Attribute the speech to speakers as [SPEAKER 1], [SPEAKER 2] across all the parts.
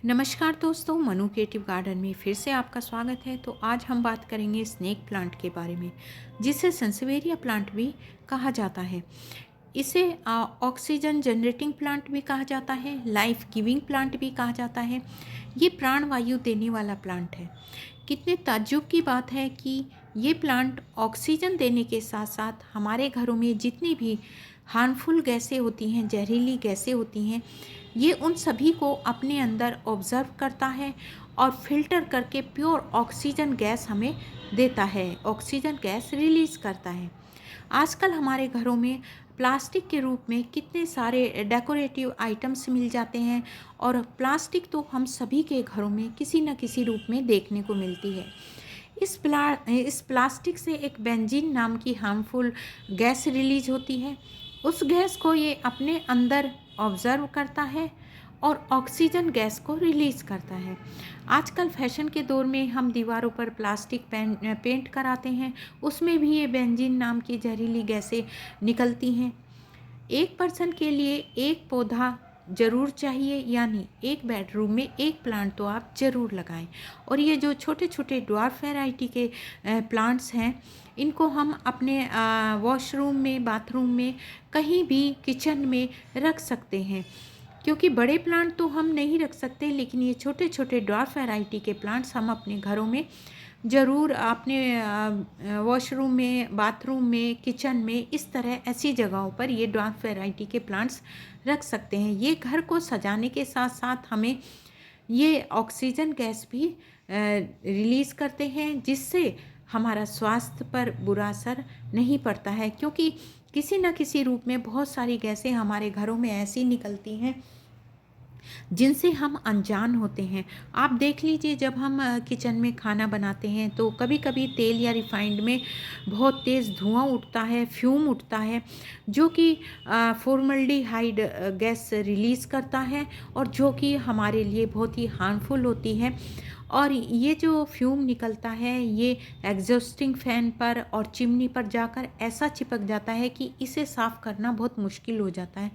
[SPEAKER 1] नमस्कार दोस्तों, Manu creative garden में फिर से आपका स्वागत है। तो आज हम बात करेंगे स्नेक प्लांट के बारे में, जिसे संसवेरिया प्लांट भी कहा जाता है। इसे ऑक्सीजन जनरेटिंग प्लांट भी कहा जाता है, लाइफ गिविंग प्लांट भी कहा जाता है। ये प्राण वायु देने वाला प्लांट है। कितने ताज्जुब की बात है कि ये प्लांट ऑक्सीजन देने के साथ साथ हमारे घरों में जितनी भी हार्मफुल गैसें होती हैं, जहरीली गैसें होती हैं, ये उन सभी को अपने अंदर ऑब्जर्व करता है और फिल्टर करके प्योर ऑक्सीजन गैस हमें देता है, ऑक्सीजन गैस रिलीज़ करता है। आजकल हमारे घरों में प्लास्टिक के रूप में कितने सारे डेकोरेटिव आइटम्स मिल जाते हैं और प्लास्टिक तो हम सभी के घरों में किसी न किसी रूप में देखने को मिलती है। इस प्लास्टिक से एक बेंजीन नाम की हार्मफुल गैस रिलीज होती है। उस गैस को ये अपने अंदर ऑब्जर्व करता है और ऑक्सीजन गैस को रिलीज़ करता है। आजकल फैशन के दौर में हम दीवारों पर प्लास्टिक पेंट कराते हैं, उसमें भी ये बेंजीन नाम की जहरीली गैसें निकलती हैं। एक पर्सन के लिए एक पौधा ज़रूर चाहिए, यानी एक बेडरूम में एक प्लांट तो आप ज़रूर लगाएं। और ये जो छोटे छोटे ड्वार्फ वैरायटी के प्लांट्स हैं, इनको हम अपने वॉशरूम में, बाथरूम में, कहीं भी किचन में रख सकते हैं। क्योंकि बड़े प्लांट तो हम नहीं रख सकते, लेकिन ये छोटे छोटे ड्वार्फ वैरायटी के प्लांट्स हम अपने घरों में ज़रूर, अपने वॉशरूम में, बाथरूम में, किचन में, इस तरह ऐसी जगहों पर ये ड्वार्फ वैरायटी के प्लांट्स रख सकते हैं। ये घर को सजाने के साथ साथ हमें ये ऑक्सीजन गैस भी रिलीज़ करते हैं, जिससे हमारा स्वास्थ्य पर बुरा असर नहीं पड़ता है। क्योंकि किसी न किसी रूप में बहुत सारी गैसें हमारे घरों में ऐसी निकलती हैं जिनसे हम अनजान होते हैं। आप देख लीजिए, जब हम किचन में खाना बनाते हैं तो कभी कभी तेल या रिफाइंड में बहुत तेज़ धुआं उठता है, फ्यूम उठता है, जो कि फॉर्मल्डिहाइड गैस रिलीज़ करता है और जो कि हमारे लिए बहुत ही हार्मफुल होती है। और ये जो फ्यूम निकलता है, ये एग्जॉस्टिंग फैन पर और चिमनी पर जाकर ऐसा चिपक जाता है कि इसे साफ़ करना बहुत मुश्किल हो जाता है।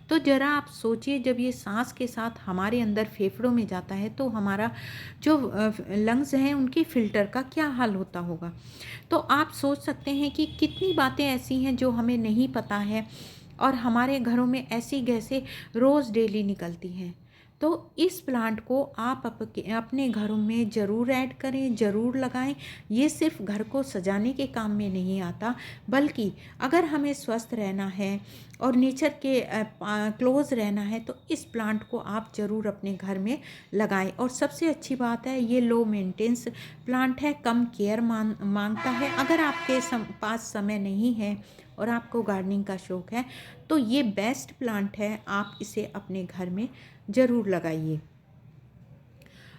[SPEAKER 1] तो ज़रा आप सोचिए, जब ये सांस के साथ हमारे अंदर फेफड़ों में जाता है तो हमारा जो लंग्स हैं, उनकी फ़िल्टर का क्या हाल होता होगा। तो आप सोच सकते हैं कि कितनी बातें ऐसी हैं जो हमें नहीं पता है और हमारे घरों में ऐसी गैसें रोज़ डेली निकलती हैं। तो इस प्लांट को आप अपने घरों में ज़रूर ऐड करें, ज़रूर लगाएं। ये सिर्फ घर को सजाने के काम में नहीं आता, बल्कि अगर हमें स्वस्थ रहना है और नेचर के क्लोज रहना है तो इस प्लांट को आप ज़रूर अपने घर में लगाएं। और सबसे अच्छी बात है, ये लो मेंटेनेंस प्लांट है, कम केयर मांगता है। अगर आपके पास समय नहीं है और आपको गार्डनिंग का शौक़ है तो ये बेस्ट प्लांट है, आप इसे अपने घर में ज़रूर लगाइए।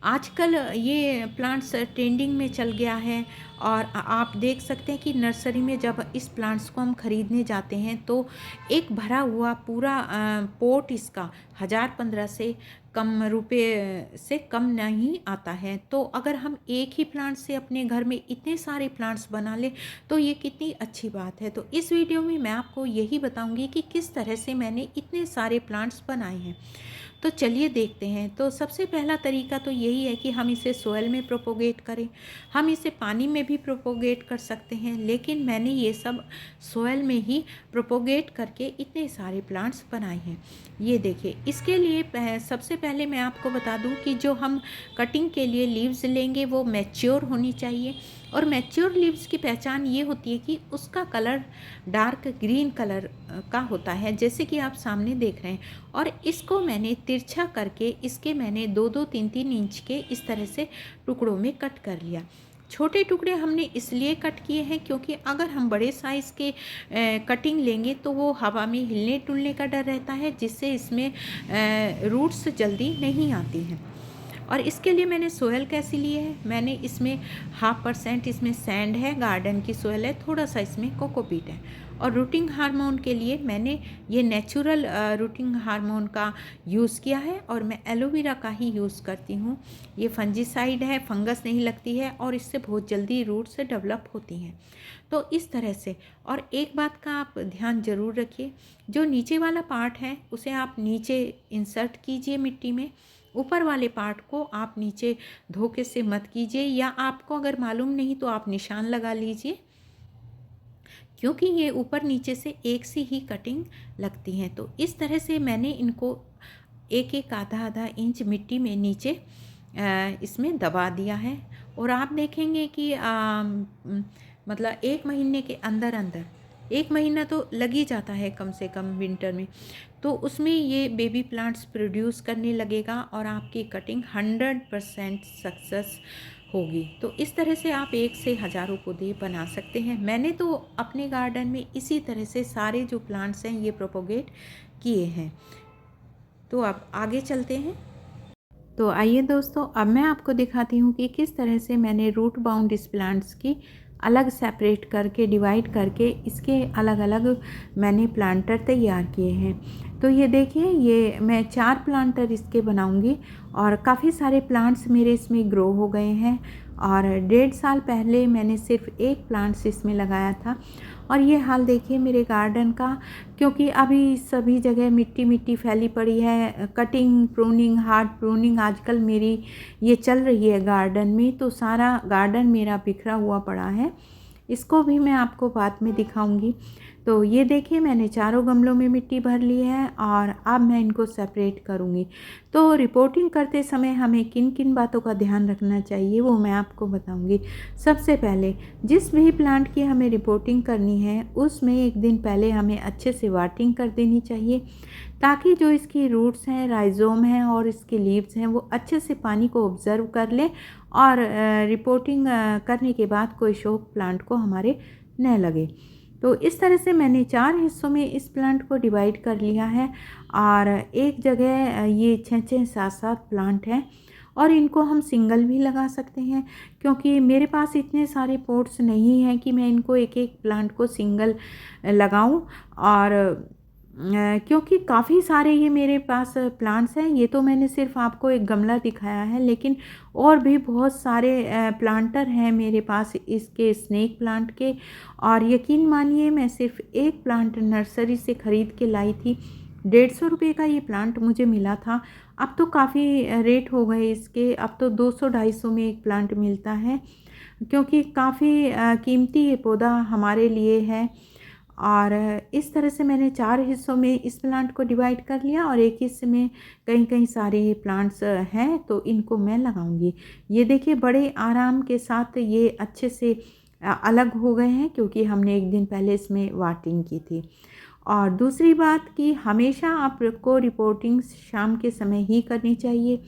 [SPEAKER 1] आजकल ये प्लांट्स ट्रेंडिंग में चल गया है और आप देख सकते हैं कि नर्सरी में जब इस प्लांट्स को हम ख़रीदने जाते हैं तो एक भरा हुआ पूरा पोट इसका 1000-15 से कम रुपए से कम नहीं आता है। तो अगर हम एक ही प्लांट से अपने घर में इतने सारे प्लांट्स बना लें तो ये कितनी अच्छी बात है। तो इस वीडियो में मैं आपको यही बताऊंगी कि किस तरह से मैंने इतने सारे प्लांट्स बनाए हैं। तो चलिए देखते हैं। तो सबसे पहला तरीका तो यही है कि हम इसे सोयल में प्रोपोगेट करें। हम इसे पानी में भी प्रोपोगेट कर सकते हैं, लेकिन मैंने ये सब सोयल में ही प्रोपोगेट करके इतने सारे प्लांट्स बनाए हैं। ये देखिए, इसके लिए सबसे पहले मैं आपको बता दूं कि जो हम कटिंग के लिए लीव्स लेंगे वो मैच्योर होनी चाहिए। और मैच्योर लीव्स की पहचान ये होती है कि उसका कलर डार्क ग्रीन कलर का होता है, जैसे कि आप सामने देख रहे हैं। और इसको मैंने तिरछा करके इसके मैंने 2-2, 3-3 इंच के इस तरह से टुकड़ों में कट कर लिया। छोटे टुकड़े हमने इसलिए कट किए हैं क्योंकि अगर हम बड़े साइज़ के कटिंग लेंगे तो वो हवा में हिलने डुलने का डर रहता है, जिससे इसमें रूट्स जल्दी नहीं आती हैं। और इसके लिए मैंने सोयल कैसी ली है, मैंने इसमें 0.5% इसमें सैंड है, गार्डन की सोयल है, थोड़ा सा इसमें कोकोपीट है। और रूटिंग हार्मोन के लिए मैंने ये नेचुरल रूटिंग हार्मोन का यूज़ किया है और मैं एलोवेरा का ही यूज़ करती हूँ। ये फंजीसाइड है, फंगस नहीं लगती है और इससे बहुत जल्दी रूट्स डेवलप होती हैं। तो इस तरह से। और एक बात का आप ध्यान ज़रूर रखिए, जो नीचे वाला पार्ट है उसे आप नीचे इंसर्ट कीजिए मिट्टी में ऊपर वाले पार्ट को आप नीचे धोखे से मत कीजिए, या आपको अगर मालूम नहीं तो आप निशान लगा लीजिए, क्योंकि ये ऊपर नीचे से एक सी ही कटिंग लगती हैं। तो इस तरह से मैंने इनको एक एक आधा आधा इंच मिट्टी में नीचे इसमें दबा दिया है। और आप देखेंगे कि मतलब 1 महीने के अंदर अंदर, 1 महीना तो लग ही जाता है कम से कम विंटर में, तो उसमें ये बेबी प्लांट्स प्रोड्यूस करने लगेगा और आपकी कटिंग 100% सक्सेस होगी। तो इस तरह से आप 1 से हज़ारों पौधे बना सकते हैं। मैंने तो अपने गार्डन में इसी तरह से सारे जो प्लांट्स हैं ये प्रोपोगेट किए हैं। तो अब आगे चलते हैं। तो आइए दोस्तों, अब मैं आपको दिखाती हूँ कि किस तरह से मैंने रूट बाउंड इस प्लांट्स की अलग सेपरेट करके, डिवाइड करके इसके अलग अलग मैंने प्लांटर तैयार किए हैं। तो ये देखिए, ये मैं 4 प्लांटर इसके बनाऊंगी और काफ़ी सारे प्लांट्स मेरे इसमें ग्रो हो गए हैं। और 1.5 साल पहले मैंने सिर्फ एक प्लांट्स इसमें लगाया था। और ये हाल देखिए मेरे गार्डन का, क्योंकि अभी सभी जगह मिट्टी मिट्टी फैली पड़ी है। कटिंग, प्रूनिंग, हार्ड प्रूनिंग आजकल मेरी ये चल रही है गार्डन में, तो सारा गार्डन मेरा बिखरा हुआ पड़ा है। इसको भी मैं आपको बाद में दिखाऊंगी। तो ये देखिए, मैंने चारों गमलों में मिट्टी भर ली है और अब मैं इनको सेपरेट करूँगी। तो रिपोर्टिंग करते समय हमें किन किन बातों का ध्यान रखना चाहिए वो मैं आपको बताऊंगी। सबसे पहले, जिस भी प्लांट की हमें रिपोर्टिंग करनी है उसमें एक दिन पहले हमें अच्छे से वाटरिंग कर देनी चाहिए, ताकि जो इसकी रूट्स हैं, राइजोम हैं और इसकी लीव्स हैं वो अच्छे से पानी को ऑब्ज़र्व कर लें और रिपोर्टिंग करने के बाद कोई शोक प्लांट को हमारे न लगे। तो इस तरह से मैंने 4 हिस्सों में इस प्लांट को डिवाइड कर लिया है और एक जगह ये 6-6, 7-7 प्लांट हैं और इनको हम सिंगल भी लगा सकते हैं, क्योंकि मेरे पास इतने सारे पॉट्स नहीं हैं कि मैं इनको एक एक प्लांट को सिंगल लगाऊं। और क्योंकि काफ़ी सारे ये मेरे पास प्लांट्स हैं, ये तो मैंने सिर्फ आपको एक गमला दिखाया है, लेकिन और भी बहुत सारे प्लांटर हैं मेरे पास इसके स्नेक प्लांट के। और यकीन मानिए, मैं सिर्फ एक प्लांट नर्सरी से ख़रीद के लाई थी। 150 रुपये का ये प्लांट मुझे मिला था। अब तो काफ़ी रेट हो गए इसके, अब तो 200-250 में एक प्लांट मिलता है, क्योंकि काफ़ी कीमती ये पौधा हमारे लिए है। और इस तरह से मैंने 4 हिस्सों में इस प्लांट को डिवाइड कर लिया और एक हिस्से में कहीं कहीं सारे प्लांट्स हैं, तो इनको मैं लगाऊंगी। ये देखिए, बड़े आराम के साथ ये अच्छे से अलग हो गए हैं, क्योंकि हमने एक दिन पहले इसमें वाटरिंग की थी। और दूसरी बात कि हमेशा आपको रिपोर्टिंग शाम के समय ही करनी चाहिए।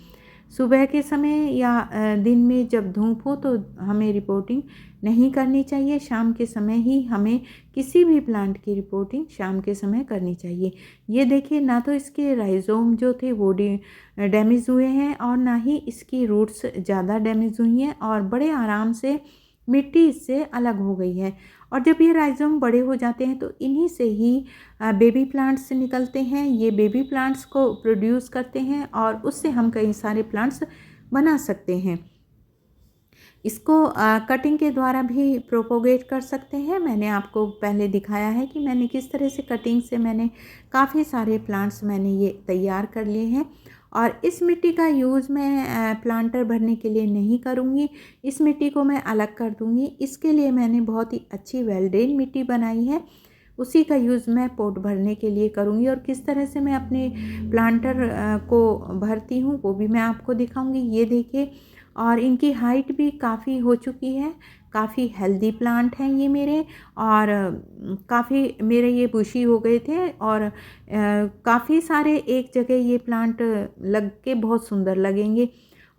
[SPEAKER 1] सुबह के समय या दिन में जब धूप हो तो हमें रिपोर्टिंग नहीं करनी चाहिए। शाम के समय ही हमें किसी भी प्लांट की रिपोर्टिंग शाम के समय करनी चाहिए। ये देखिए, ना तो इसके राइजोम जो थे वो डैमेज हुए हैं और ना ही इसकी रूट्स ज़्यादा डैमेज हुई हैं, और बड़े आराम से मिट्टी इससे अलग हो गई है। और जब ये राइजोम बड़े हो जाते हैं तो इन्हीं से ही बेबी प्लांट्स निकलते हैं। ये बेबी प्लांट्स को प्रोड्यूस करते हैं और उससे हम कई सारे प्लांट्स बना सकते हैं। इसको कटिंग के द्वारा भी प्रोपोगेट कर सकते हैं। मैंने आपको पहले दिखाया है कि मैंने किस तरह से कटिंग से मैंने काफ़ी सारे प्लांट्स मैंने ये तैयार कर लिए हैं। और इस मिट्टी का यूज़ मैं प्लांटर भरने के लिए नहीं करूँगी, इस मिट्टी को मैं अलग कर दूँगी। इसके लिए मैंने बहुत ही अच्छी वेल ड्रेन मिट्टी बनाई है, उसी का यूज़ मैं पॉट भरने के लिए करूँगी। और किस तरह से मैं अपने प्लांटर को भरती हूँ वो भी मैं आपको दिखाऊँगी। ये देखिए, और इनकी हाइट भी काफ़ी हो चुकी है। काफ़ी हेल्दी प्लांट हैं ये मेरे, और काफ़ी मेरे ये बुशी हो गए थे और काफ़ी सारे एक जगह ये प्लांट लग के बहुत सुंदर लगेंगे।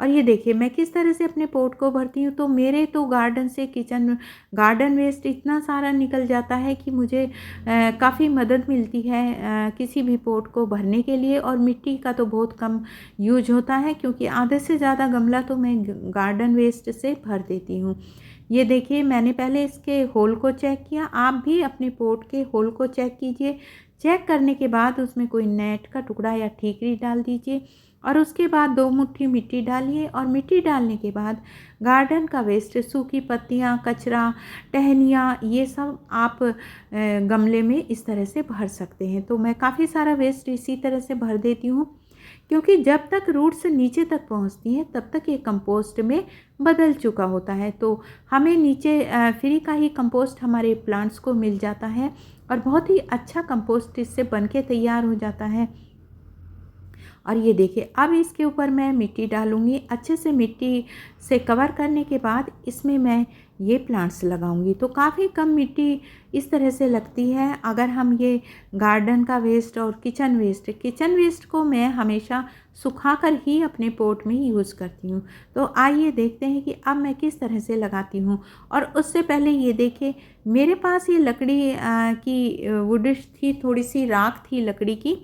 [SPEAKER 1] और ये देखिए, मैं किस तरह से अपने पॉट को भरती हूँ। तो मेरे तो गार्डन से गार्डन वेस्ट इतना सारा निकल जाता है कि मुझे काफ़ी मदद मिलती है किसी भी पॉट को भरने के लिए। और मिट्टी का तो बहुत कम यूज होता है, क्योंकि आधे से ज़्यादा गमला तो मैं गार्डन वेस्ट से भर देती हूँ। ये देखिए, मैंने पहले इसके होल को चेक किया। आप भी अपने पॉट के होल को चेक कीजिए। चेक करने के बाद उसमें कोई नेट का टुकड़ा या ठीकरी डाल दीजिए और उसके बाद 2 मुट्ठी मिट्टी डालिए। और मिट्टी डालने के बाद गार्डन का वेस्ट, सूखी पत्तियाँ, कचरा, टहनियाँ, ये सब आप गमले में इस तरह से भर सकते हैं। तो मैं काफ़ी सारा वेस्ट इसी तरह से भर देती हूँ, क्योंकि जब तक रूट्स नीचे तक पहुंचती हैं तब तक ये कंपोस्ट में बदल चुका होता है। तो हमें नीचे फ्री का ही कंपोस्ट हमारे प्लांट्स को मिल जाता है और बहुत ही अच्छा कंपोस्ट इससे बनके तैयार हो जाता है। और ये देखिए, अब इसके ऊपर मैं मिट्टी डालूँगी। अच्छे से मिट्टी से कवर करने के बाद इसमें मैं ये प्लांट्स लगाऊंगी। तो काफ़ी कम मिट्टी इस तरह से लगती है। अगर हम ये गार्डन का वेस्ट और किचन वेस्ट को मैं हमेशा सुखाकर ही अपने पॉट में यूज़ करती हूँ। तो आइए देखते हैं कि अब मैं किस तरह से लगाती हूँ। और उससे पहले ये देखिए, मेरे पास ये लकड़ी की वुड थी, थोड़ी सी राख थी लकड़ी की,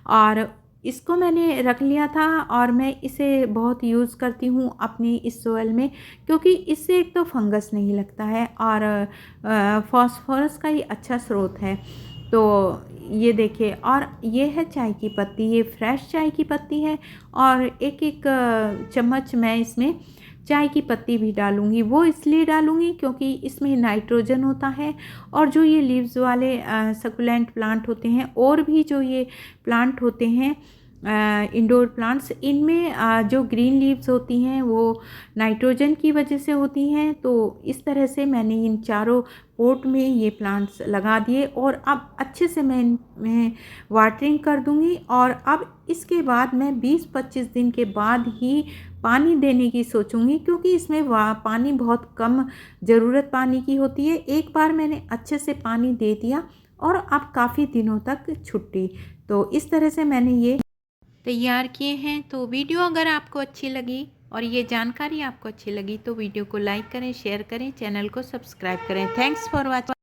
[SPEAKER 1] और इसको मैंने रख लिया था और मैं इसे बहुत यूज़ करती हूँ अपनी इस सोयल में, क्योंकि इससे एक तो फंगस नहीं लगता है और फॉस्फोरस का ही अच्छा स्रोत है। तो ये देखिए, और ये है चाय की पत्ती, ये फ्रेश चाय की पत्ती है और एक एक चम्मच मैं इसमें चाय की पत्ती भी डालूँगी। वो इसलिए डालूँगी क्योंकि इसमें नाइट्रोजन होता है। और जो ये लीव्स वाले सकुलेंट प्लांट होते हैं और भी जो ये प्लांट होते हैं इंडोर प्लांट्स, इनमें जो ग्रीन लीव्स होती हैं वो नाइट्रोजन की वजह से होती हैं। तो इस तरह से मैंने इन चारों पॉट में ये प्लांट्स लगा दिए और अब अच्छे से मैं इनमें वाटरिंग कर दूंगी। और अब इसके बाद मैं 20-25 दिन के बाद ही पानी देने की सोचूंगी, क्योंकि इसमें पानी बहुत कम ज़रूरत पानी की होती है। एक बार मैंने अच्छे से पानी दे दिया और अब काफ़ी दिनों तक छुट्टी। तो इस तरह से मैंने ये तैयार किए हैं। तो वीडियो अगर आपको अच्छी लगी और ये जानकारी आपको अच्छी लगी तो वीडियो को लाइक करें, शेयर करें, चैनल को सब्सक्राइब करें। Thanks for watching.